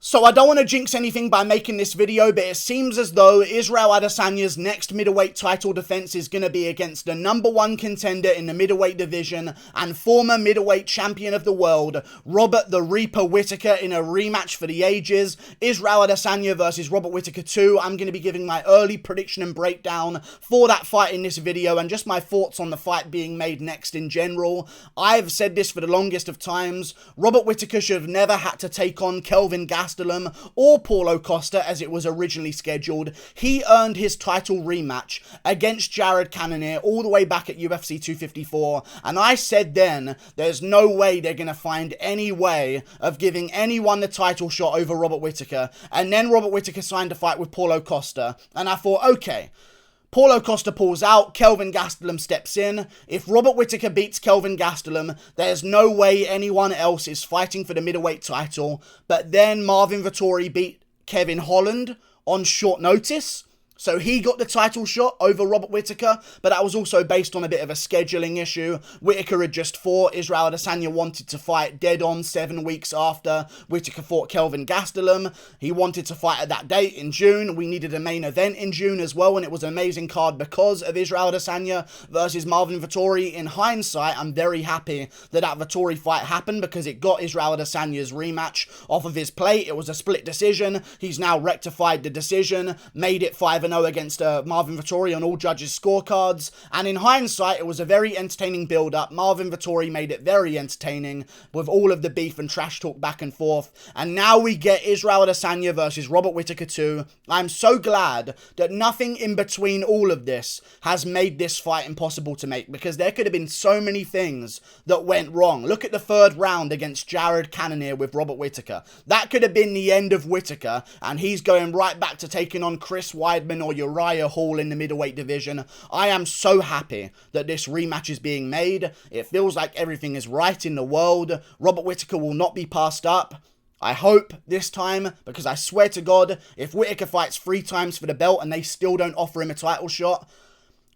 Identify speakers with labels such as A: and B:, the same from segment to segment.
A: So I don't want to jinx anything by making this video, but it seems as though Israel Adesanya's next middleweight title defense is going to be against the #1 contender in the middleweight division and former middleweight champion of the world, Robert the Reaper Whittaker, in a rematch for the ages. Israel Adesanya versus Robert Whittaker 2. I'm going to be giving my early prediction and breakdown for that fight in this video and just my thoughts on the fight being made next in general. I've said this for the longest of times. Robert Whittaker should have never had to take on Kelvin Gastelum or Paulo Costa as it was originally scheduled. He earned his title rematch against Jared Cannonier all the way back at UFC 254, and I said then there's no way they're going to find any way of giving anyone the title shot over Robert Whittaker. And then Robert Whittaker signed a fight with Paulo Costa, and I thought, okay, Paulo Costa pulls out, Kelvin Gastelum steps in. If Robert Whittaker beats Kelvin Gastelum, there's no way anyone else is fighting for the middleweight title. But then Marvin Vettori beat Kevin Holland on short notice, so he got the title shot over Robert Whittaker, but that was also based on a bit of a scheduling issue. Whittaker had just fought. Israel Adesanya wanted to fight dead on 7 weeks after Whittaker fought Kelvin Gastelum. He wanted to fight at that date in June. We needed a main event in June as well, and it was an amazing card because of Israel Adesanya versus Marvin Vettori. In hindsight, I'm very happy that Vettori fight happened because it got Israel Adesanya's rematch off of his plate. It was a split decision. He's now rectified the decision, made it 5-0 against Marvin Vettori on all judges' scorecards, and in hindsight it was a very entertaining build-up. Marvin Vettori made it very entertaining with all of the beef and trash talk back and forth, and now we get Israel Adesanya versus Robert Whittaker 2. I'm so glad that nothing in between all of this has made this fight impossible to make, because there could have been so many things that went wrong. Look at the third round against Jared Cannonier with Robert Whittaker. That could have been the end of Whittaker, and he's going right back to taking on Chris Weidman or Uriah Hall in the middleweight division. I am so happy that this rematch is being made. It feels like everything is right in the world. Robert Whittaker will not be passed up, I hope, this time, because I swear to God, if Whittaker fights 3 times for the belt and they still don't offer him a title shot,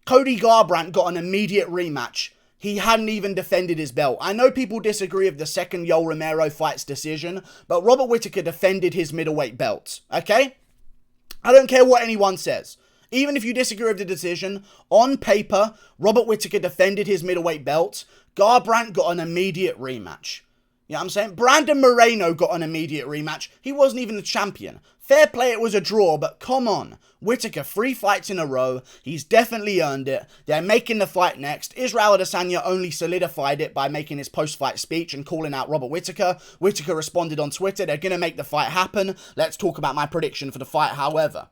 A: Cody Garbrandt got an immediate rematch. He hadn't even defended his belt. I know people disagree with the second Yoel Romero fight's decision, but Robert Whittaker defended his middleweight belt, okay? I don't care what anyone says. Even if you disagree with the decision, on paper, Robert Whittaker defended his middleweight belt. Garbrandt got an immediate rematch. You know what I'm saying? Brandon Moreno got an immediate rematch. He wasn't even the champion. Fair play, it was a draw, but come on. Whittaker, 3 fights in a row. He's definitely earned it. They're making the fight next. Israel Adesanya only solidified it by making his post-fight speech and calling out Robert Whittaker. Whittaker responded on Twitter. They're going to make the fight happen. Let's talk about my prediction for the fight, however.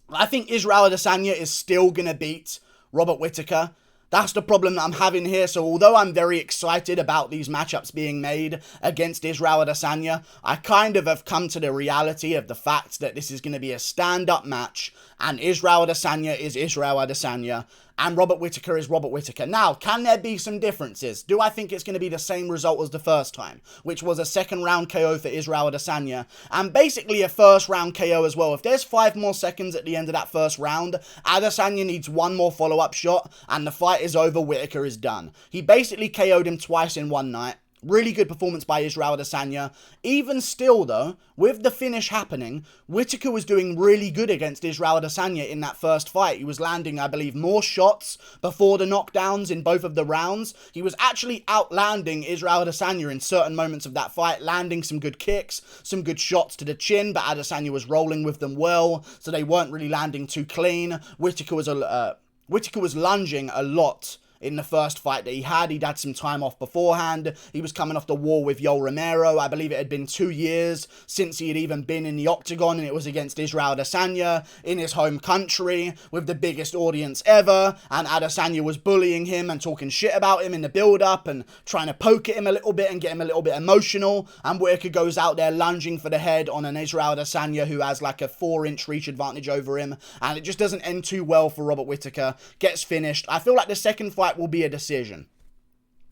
A: I think Israel Adesanya is still going to beat Robert Whittaker. That's the problem that I'm having here. So although I'm very excited about these matchups being made against Israel Adesanya, I kind of have come to the reality of the fact that this is going to be a stand-up match, and Israel Adesanya is Israel Adesanya, and Robert Whittaker is Robert Whittaker. Now, can there be some differences? Do I think it's going to be the same result as the first time, which was a second round KO for Israel Adesanya, and basically a first round KO as well? If there's 5 more seconds at the end of that first round, Adesanya needs 1 more follow-up shot, and the fight is over, Whittaker is done. He basically KO'd him twice in one night. Really good performance by Israel Adesanya. Even still, though, with the finish happening, Whittaker was doing really good against Israel Adesanya in that first fight. He was landing, I believe, more shots before the knockdowns in both of the rounds. He was actually outlanding Israel Adesanya in certain moments of that fight, landing some good kicks, some good shots to the chin, but Adesanya was rolling with them well, so they weren't really landing too clean. Whittaker was lunging a lot in the first fight that he had. He'd had some time off beforehand. He was coming off the war with Yoel Romero. I believe it had been 2 years since he had even been in the octagon, and it was against Israel Adesanya in his home country with the biggest audience ever, and Adesanya was bullying him and talking shit about him in the build-up and trying to poke at him a little bit and get him a little bit emotional, and Whittaker goes out there lunging for the head on an Israel Adesanya who has like a 4-inch reach advantage over him, and it just doesn't end too well for Robert Whittaker. Gets finished. I feel like the second fight will be a decision.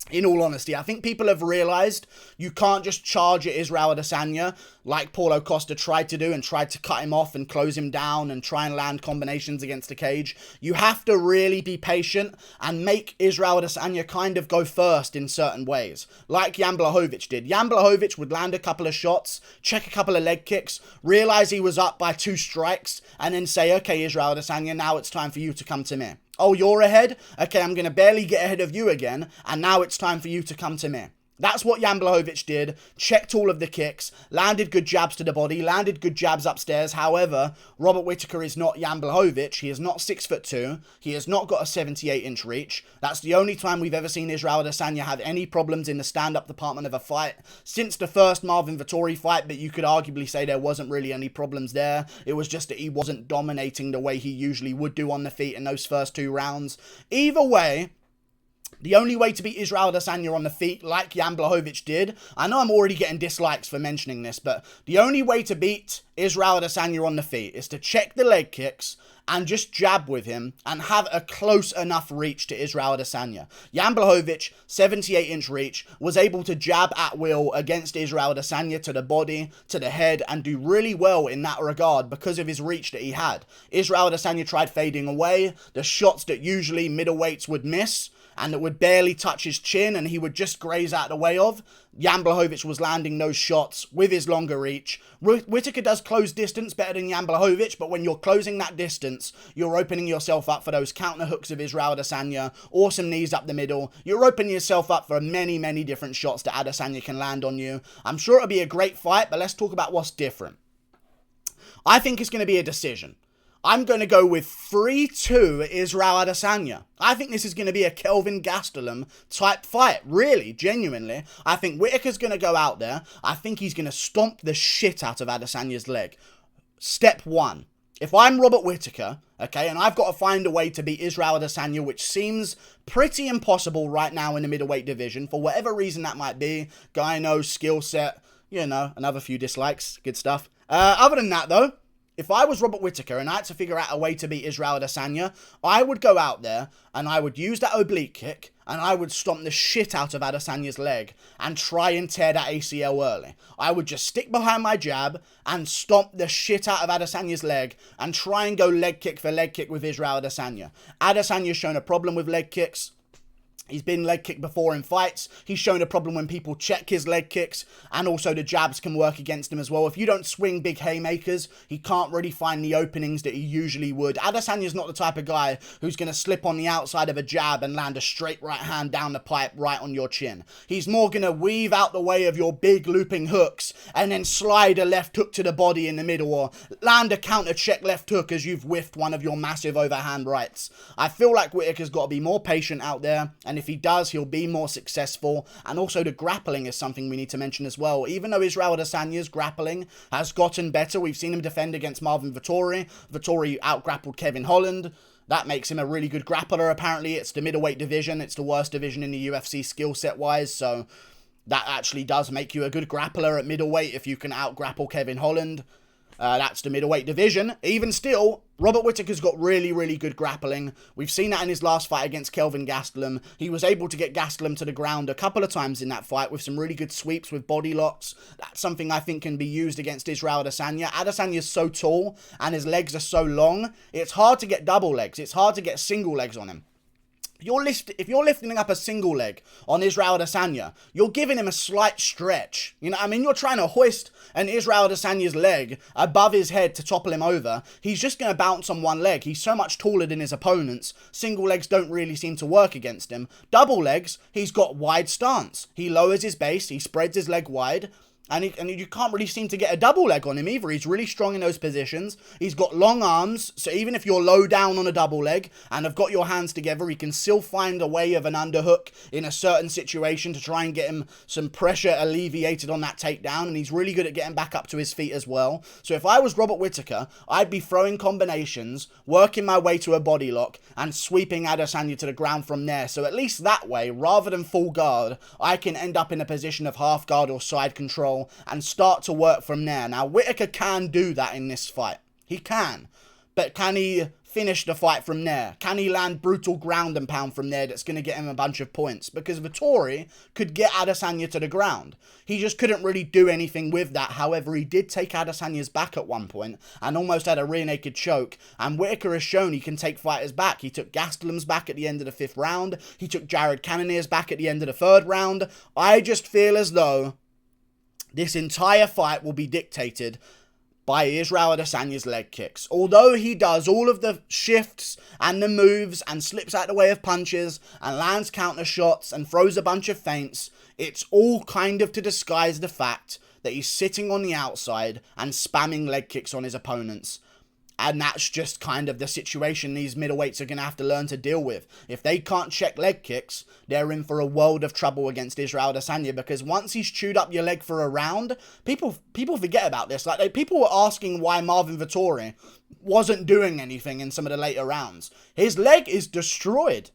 A: In all honesty, I think people have realized you can't just charge at Israel Adesanya like Paulo Costa tried to do and tried to cut him off and close him down and try and land combinations against the cage. You have to really be patient and make Israel Adesanya kind of go first in certain ways, like Jan Blachowicz did. Jan Blachowicz would land a couple of shots, check a couple of leg kicks, realize he was up by 2 strikes, and then say, okay, Israel Adesanya, now it's time for you to come to me. Oh, you're ahead? Okay, I'm going to barely get ahead of you again, and now it's time for you to come to me. That's what Jan Blachowicz did, checked all of the kicks, landed good jabs to the body, landed good jabs upstairs. However, Robert Whittaker is not Jan Blachowicz. He is not 6'2". He has not got a 78-inch reach. That's the only time we've ever seen Israel Adesanya have any problems in the stand-up department of a fight since the first Marvin Vettori fight, but you could arguably say there wasn't really any problems there. It was just that he wasn't dominating the way he usually would do on the feet in those first 2 rounds. Either way, the only way to beat Israel Adesanya on the feet, like Jan Blachowicz did, I know I'm already getting dislikes for mentioning this, but the only way to beat Israel Adesanya on the feet is to check the leg kicks and just jab with him and have a close enough reach to Israel Adesanya. Jan Blachowicz, 78-inch reach, was able to jab at will against Israel Adesanya to the body, to the head, and do really well in that regard because of his reach that he had. Israel Adesanya tried fading away, the shots that usually middleweights would miss, and that would barely touch his chin and he would just graze out the way of. Jan Blachowicz was landing those shots with his longer reach. Whittaker does close distance better than Jan Blachowicz, but when you're closing that distance, you're opening yourself up for those counter hooks of Israel Adesanya, awesome knees up the middle. You're opening yourself up for many, many different shots that Adesanya can land on you. I'm sure it'll be a great fight, but let's talk about what's different. I think it's going to be a decision. I'm going to go with 3-2 Israel Adesanya. I think this is going to be a Kelvin Gastelum type fight. Really, genuinely. I think Whittaker's going to go out there. I think he's going to stomp the shit out of Adesanya's leg. Step 1. If I'm Robert Whittaker, okay, and I've got to find a way to beat Israel Adesanya, which seems pretty impossible right now in the middleweight division, for whatever reason that might be, gyno, skill set, you know, another few dislikes, good stuff. Other than that, though, if I was Robert Whittaker and I had to figure out a way to beat Israel Adesanya, I would go out there and I would use that oblique kick and I would stomp the shit out of Adesanya's leg and try and tear that ACL early. I would just stick behind my jab and stomp the shit out of Adesanya's leg and try and go leg kick for leg kick with Israel Adesanya. Adesanya's shown a problem with leg kicks. He's been leg kicked before in fights. He's shown a problem when people check his leg kicks, and also the jabs can work against him as well. If you don't swing big haymakers, he can't really find the openings that he usually would. Adesanya's not the type of guy who's going to slip on the outside of a jab and land a straight right hand down the pipe right on your chin. He's more going to weave out the way of your big looping hooks and then slide a left hook to the body in the middle, or land a counter check left hook as you've whiffed one of your massive overhand rights. I feel like Whittaker's got to be more patient out there, and if he does, he'll be more successful. And also the grappling is something we need to mention as well. Even though Israel Adesanya's grappling has gotten better, we've seen him defend against Marvin Vettori. Vettori out-grappled Kevin Holland. That makes him a really good grappler. Apparently, it's the middleweight division. It's the worst division in the UFC skill set-wise, so that actually does make you a good grappler at middleweight if you can out-grapple Kevin Holland. That's the middleweight division. Even still, Robert Whittaker's got really, really good grappling. We've seen that in his last fight against Kelvin Gastelum. He was able to get Gastelum to the ground a couple of times in that fight with some really good sweeps with body locks. That's something I think can be used against Israel Adesanya. Adesanya's so tall and his legs are so long, it's hard to get double legs. It's hard to get single legs on him. If you're lifting up a single leg on Israel Adesanya, you're giving him a slight stretch. You know what I mean? You're trying to hoist an Israel Adesanya's leg above his head to topple him over. He's just going to bounce on one leg. He's so much taller than his opponents. Single legs don't really seem to work against him. Double legs, he's got wide stance. He lowers his base, he spreads his leg wide, and you can't really seem to get a double leg on him either. He's really strong in those positions. He's got long arms, so even if you're low down on a double leg and have got your hands together, he can still find a way of an underhook in a certain situation to try and get him some pressure alleviated on that takedown, and he's really good at getting back up to his feet as well. So if I was Robert Whittaker, I'd be throwing combinations, working my way to a body lock, and sweeping Adesanya to the ground from there. So at least that way, rather than full guard, I can end up in a position of half guard or side control and start to work from there. Now, Whittaker can do that in this fight. He can. But can he finish the fight from there? Can he land brutal ground and pound from there that's going to get him a bunch of points? Because Vettori could get Adesanya to the ground. He just couldn't really do anything with that. However, he did take Adesanya's back at one point and almost had a rear naked choke. And Whittaker has shown he can take fighters back. He took Gastelum's back at the end of the 5th round. He took Jared Cannonier's back at the end of the 3rd round. I just feel as though this entire fight will be dictated by Israel Adesanya's leg kicks. Although he does all of the shifts and the moves and slips out the way of punches and lands counter shots and throws a bunch of feints, it's all kind of to disguise the fact that he's sitting on the outside and spamming leg kicks on his opponents. And that's just kind of the situation these middleweights are going to have to learn to deal with. If they can't check leg kicks, they're in for a world of trouble against Israel Adesanya, because once he's chewed up your leg for a round, people forget about this. Like, people were asking why Marvin Vettori wasn't doing anything in some of the later rounds. His leg is destroyed.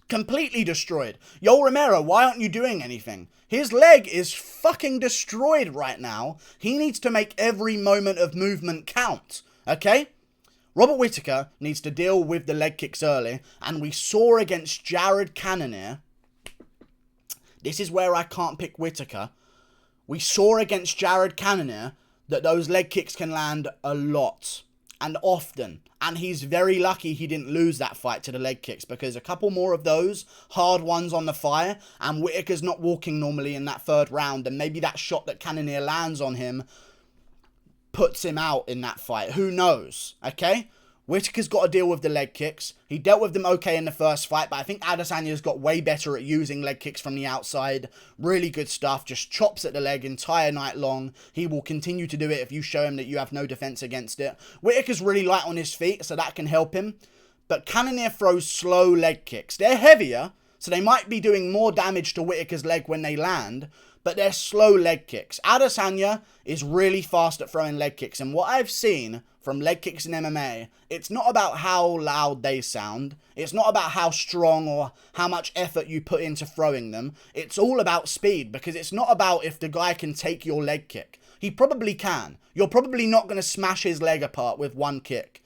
A: Completely destroyed. Yoel Romero, why aren't you doing anything? His leg is fucking destroyed right now. He needs to make every moment of movement count. Okay? Robert Whittaker needs to deal with the leg kicks early. And we saw against Jared Cannonier. This is where I can't pick Whittaker. We saw against Jared Cannonier that those leg kicks can land a lot. And often. And he's very lucky he didn't lose that fight to the leg kicks, because a couple more of those hard ones on the fire, and Whittaker's not walking normally in that 3rd round, and maybe that shot that Cannonier lands on him puts him out in that fight. Who knows? Okay? Whittaker's got to deal with the leg kicks. He dealt with them okay in the first fight, but I think Adesanya's got way better at using leg kicks from the outside. Really good stuff. Just chops at the leg entire night long. He will continue to do it if you show him that you have no defense against it. Whittaker's really light on his feet, so that can help him. But Cannonier throws slow leg kicks. They're heavier, so they might be doing more damage to Whittaker's leg when they land, but they're slow leg kicks. Adesanya is really fast at throwing leg kicks, and what I've seen from leg kicks in MMA, it's not about how loud they sound, it's not about how strong or how much effort you put into throwing them, it's all about speed, because it's not about if the guy can take your leg kick. He probably can. You're probably not going to smash his leg apart with one kick.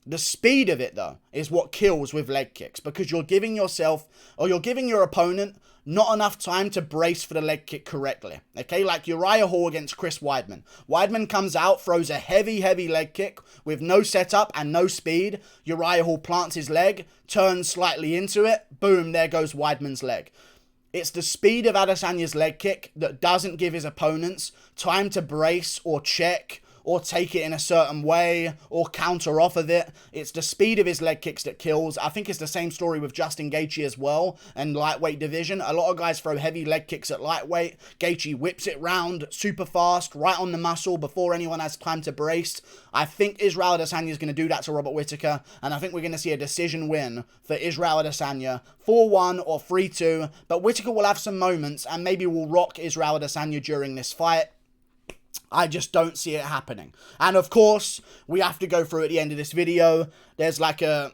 A: The speed of it, though, is what kills with leg kicks, because you're giving yourself, or you're giving your opponent, not enough time to brace for the leg kick correctly. Okay, like Uriah Hall against Chris Weidman. Weidman comes out, throws a heavy leg kick with no setup and no speed. Uriah Hall plants his leg, turns slightly into it. Boom, there goes Weidman's leg. It's the speed of Adesanya's leg kick that doesn't give his opponents time to brace or check or take it in a certain way, or counter off of it. It's the speed of his leg kicks that kills. I think it's the same story with Justin Gaethje as well, and lightweight division. A lot of guys throw heavy leg kicks at lightweight. Gaethje whips it round super fast, right on the muscle, before anyone has time to brace. I think Israel Adesanya is going to do that to Robert Whittaker, and I think we're going to see a decision win for Israel Adesanya, 4-1 or 3-2, but Whittaker will have some moments, and maybe will rock Israel Adesanya during this fight. I just don't see it happening. And of course, we have to go through at the end of this video. There's a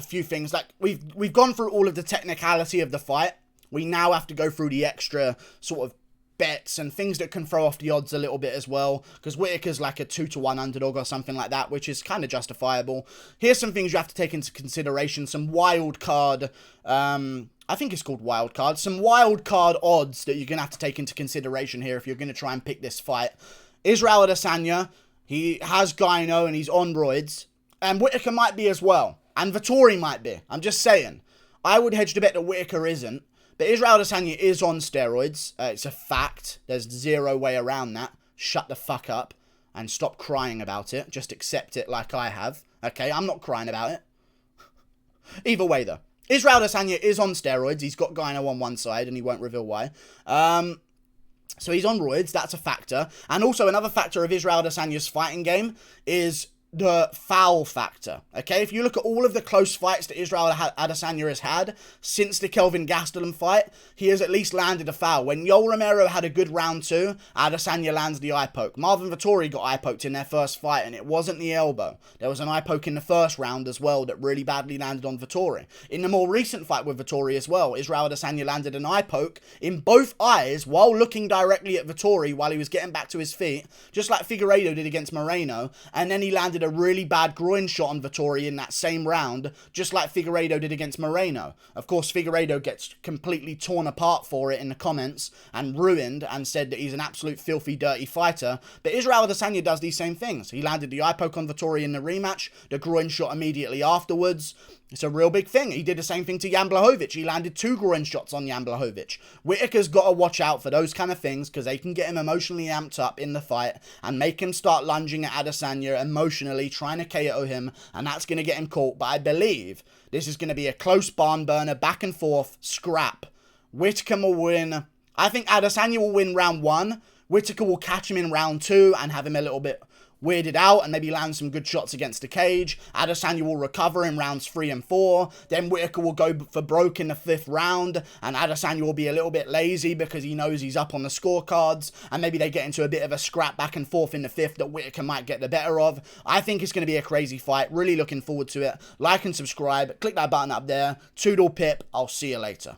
A: few things. Like, we've gone through all of the technicality of the fight. We now have to go through the extra sort of bets and things that can throw off the odds a little bit as well, because Whittaker's like a 2-1 underdog or something like that, which is kind of justifiable. Here's some things you have to take into consideration. Some wild card, I think it's called wild card. Some wild card odds that you're going to have to take into consideration here if you're going to try and pick this fight. Israel Adesanya, he has gyno and he's on roids. And Whittaker might be as well. And Vettori might be. I'm just saying. I would hedge to bet that Whittaker isn't. But Israel Adesanya is on steroids. It's a fact. There's zero way around that. Shut the fuck up. And stop crying about it. Just accept it like I have. Okay, I'm not crying about it. Either way, though. Israel Adesanya is on steroids. He's got gyno on one side, and he won't reveal why. So he's on roids. That's a factor. And also another factor of Israel Adesanya's fighting game is the foul factor. Okay, if you look at all of the close fights that Israel Adesanya has had since the Kelvin Gastelum fight, he has at least landed a foul. When Yoel Romero had a good round 2, Adesanya lands the eye poke. Marvin Vettori got eye poked in their first fight, and it wasn't the elbow. There was an eye poke in the first round as well that really badly landed on Vettori. In the more recent fight with Vettori as well, Israel Adesanya landed an eye poke in both eyes while looking directly at Vettori while he was getting back to his feet, just like Figueiredo did against Moreno, and then he landed landed a really bad groin shot on Vettori in that same round, just like Figueiredo did against Moreno. Of course, Figueiredo gets completely torn apart for it in the comments and ruined and said that he's an absolute filthy, dirty fighter. But Israel Adesanya does these same things. He landed the eye poke on Vettori in the rematch, the groin shot immediately afterwards. It's a real big thing. He did the same thing to Jan Blachowicz. He landed 2 groin shots on Jan Blachowicz. Whittaker's got to watch out for those kind of things because they can get him emotionally amped up in the fight and make him start lunging at Adesanya emotionally, trying to KO him, and that's going to get him caught. But I believe this is going to be a close barn burner, back and forth, scrap. Whittaker will win. I think Adesanya will win round 1. Whittaker will catch him in round 2 and have him a little bit weirded out and maybe land some good shots against the cage. Adesanya will recover in rounds 3 and 4. Then Whittaker will go for broke in the 5th round, and Adesanya will be a little bit lazy because he knows he's up on the scorecards, and maybe they get into a bit of a scrap back and forth in the 5th that Whittaker might get the better of. I think it's going to be a crazy fight. Really looking forward to it. Like and subscribe. Click that button up there. Toodle pip. I'll see you later.